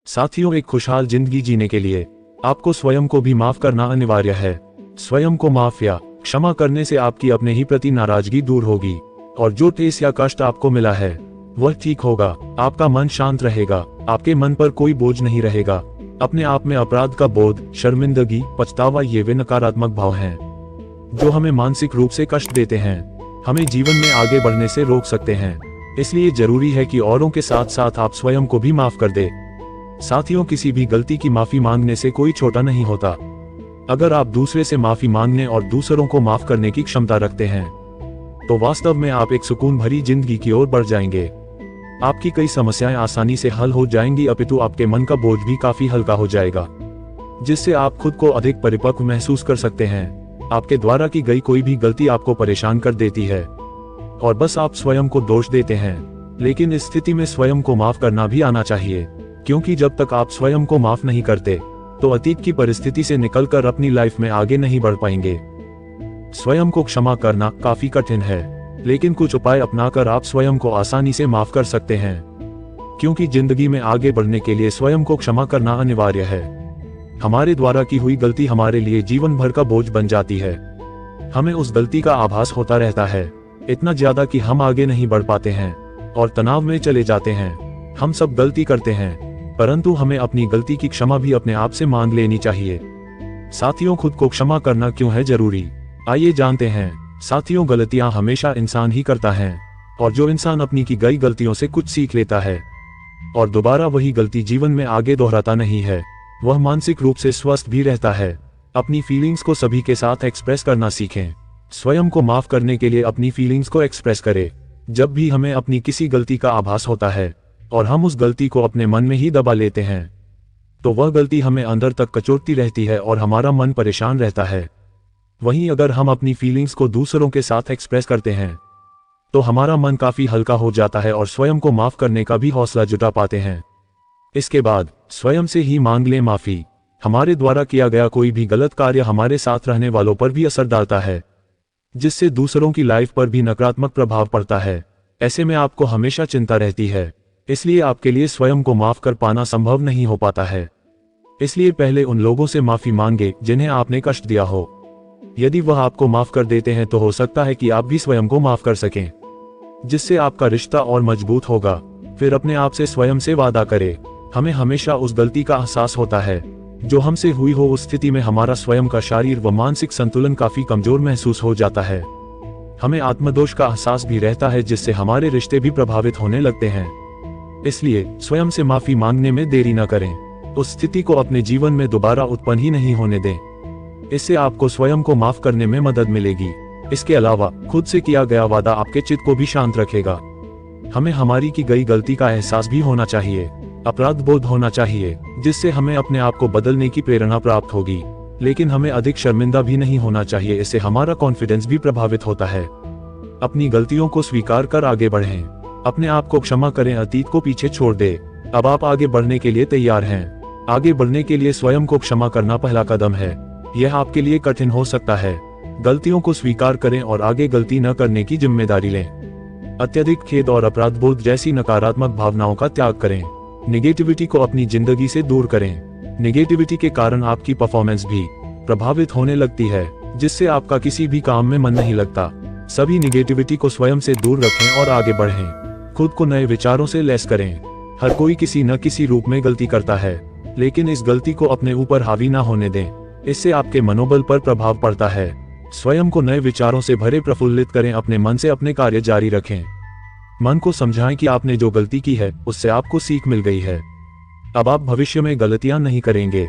साथियों, एक खुशहाल जिंदगी जीने के लिए आपको स्वयं को भी माफ करना अनिवार्य है। स्वयं को माफ या क्षमा करने से आपकी अपने ही प्रति नाराजगी दूर होगी और जो ठेस या कष्ट आपको मिला है वह ठीक होगा। आपका मन शांत रहेगा, आपके मन पर कोई बोझ नहीं रहेगा। अपने आप में अपराध का बोध, शर्मिंदगी, पछतावा ये वे नकारात्मक भाव हैं जो हमें मानसिक रूप से कष्ट देते हैं, हमें जीवन में आगे बढ़ने से रोक सकते हैं। इसलिए जरूरी है कि औरों के साथ साथ आप स्वयं को भी माफ कर दे। साथियों, किसी भी गलती की माफी मांगने से कोई छोटा नहीं होता। अगर आप दूसरे से माफी मांगने और दूसरों को माफ करने की क्षमता रखते हैं तो वास्तव में आप एक सुकून भरी जिंदगी की ओर बढ़ जाएंगे। आपकी कई समस्याएं आसानी से हल हो जाएंगी, अपितु आपके मन का बोझ भी काफी हल्का हो जाएगा, जिससे आप खुद को अधिक परिपक्व महसूस कर सकते हैं। आपके द्वारा की गई कोई भी गलती आपको परेशान कर देती है और बस आप स्वयं को दोष देते हैं। लेकिन इस स्थिति में स्वयं को माफ करना भी आना चाहिए, क्योंकि जब तक आप स्वयं को माफ नहीं करते तो अतीत की परिस्थिति से निकलकर अपनी लाइफ में आगे नहीं बढ़ पाएंगे। स्वयं को क्षमा करना काफी कठिन है, लेकिन कुछ उपाय अपनाकर आप स्वयं को आसानी से माफ कर सकते हैं, क्योंकि जिंदगी में आगे बढ़ने के लिए स्वयं को क्षमा करना अनिवार्य है। हमारे द्वारा की हुई गलती हमारे लिए जीवन भर का बोझ बन जाती है। हमें उस गलती का आभास होता रहता है, इतना ज्यादा कि हम आगे नहीं बढ़ पाते हैं और तनाव में चले जाते हैं। हम सब गलती करते हैं, परंतु हमें अपनी गलती की क्षमा भी अपने आप से मांग लेनी चाहिए। साथियों, खुद को क्षमा करना क्यों है जरूरी, आइए जानते हैं। साथियों, गलतियां हमेशा इंसान ही करता है और जो इंसान अपनी की गई गलतियों से कुछ सीख लेता है और दोबारा वही गलती जीवन में आगे दोहराता नहीं है, वह मानसिक रूप से स्वस्थ भी रहता है। अपनी फीलिंग्स को सभी के साथ एक्सप्रेस करना सीखें। स्वयं को माफ करने के लिए अपनी फीलिंग्स को एक्सप्रेस करें। जब भी हमें अपनी किसी गलती का आभास होता है और हम उस गलती को अपने मन में ही दबा लेते हैं तो वह गलती हमें अंदर तक कचोटती रहती है और हमारा मन परेशान रहता है। वहीं अगर हम अपनी फीलिंग्स को दूसरों के साथ एक्सप्रेस करते हैं तो हमारा मन काफी हल्का हो जाता है और स्वयं को माफ करने का भी हौसला जुटा पाते हैं। इसके बाद स्वयं से ही मांग लें माफी। हमारे द्वारा किया गया कोई भी गलत कार्य हमारे साथ रहने वालों पर भी असर डालता है, जिससे दूसरों की लाइफ पर भी नकारात्मक प्रभाव पड़ता है। ऐसे में आपको हमेशा चिंता रहती है, इसलिए आपके लिए स्वयं को माफ कर पाना संभव नहीं हो पाता है। इसलिए पहले उन लोगों से माफी मांगे जिन्हें आपने कष्ट दिया हो। यदि वह आपको माफ कर देते हैं तो हो सकता है कि आप भी स्वयं को माफ कर सकें, जिससे आपका रिश्ता और मजबूत होगा। फिर अपने आप से स्वयं से वादा करें। हमें हमेशा उस गलती का एहसास होता है जो हमसे हुई हो। उस स्थिति में हमारा स्वयं का शारीर व मानसिक संतुलन काफी कमजोर महसूस हो जाता है। हमें आत्मदोष का एहसास भी रहता है, जिससे हमारे रिश्ते भी प्रभावित होने लगते हैं। इसलिए स्वयं से माफी मांगने में देरी न करें। उस स्थिति को अपने जीवन में दोबारा उत्पन्न ही नहीं होने दें। इससे आपको स्वयं को माफ करने में मदद मिलेगी। इसके अलावा खुद से किया गया वादा आपके चित्त को भी शांत रखेगा। हमें हमारी की गई गलती का एहसास भी होना चाहिए, अपराध बोध होना चाहिए, जिससे हमें अपने आप को बदलने की प्रेरणा प्राप्त होगी। लेकिन हमें अधिक शर्मिंदा भी नहीं होना चाहिए, इससे हमारा कॉन्फिडेंस भी प्रभावित होता है। अपनी गलतियों को स्वीकार कर आगे बढ़ें। अपने आप को क्षमा करें, अतीत को पीछे छोड़ दे। अब आप आगे बढ़ने के लिए तैयार हैं। आगे बढ़ने के लिए स्वयं को क्षमा करना पहला कदम है। यह आपके लिए कठिन हो सकता है। गलतियों को स्वीकार करें और आगे गलती न करने की जिम्मेदारी लें। अत्यधिक खेद और अपराध बोध जैसी नकारात्मक भावनाओं का त्याग करें। निगेटिविटी को अपनी जिंदगी से दूर करें। निगेटिविटी के कारण आपकी परफॉर्मेंस भी प्रभावित होने लगती है, जिससे आपका किसी भी काम में मन नहीं लगता। सभी निगेटिविटी को स्वयं से दूर रखें और आगे बढ़ें। खुद को नए विचारों से लैस करें। हर कोई किसी न किसी रूप में गलती करता है, लेकिन इस गलती को अपने ऊपर हावी ना होने दें। इससे आपके मनोबल पर प्रभाव पड़ता है। स्वयं को नए विचारों से भरे प्रफुल्लित करें। अपने मन से अपने कार्य जारी रखें। मन को समझाएं कि आपने जो गलती की है उससे आपको सीख मिल गई है। अब आप भविष्य में गलतियां नहीं करेंगे।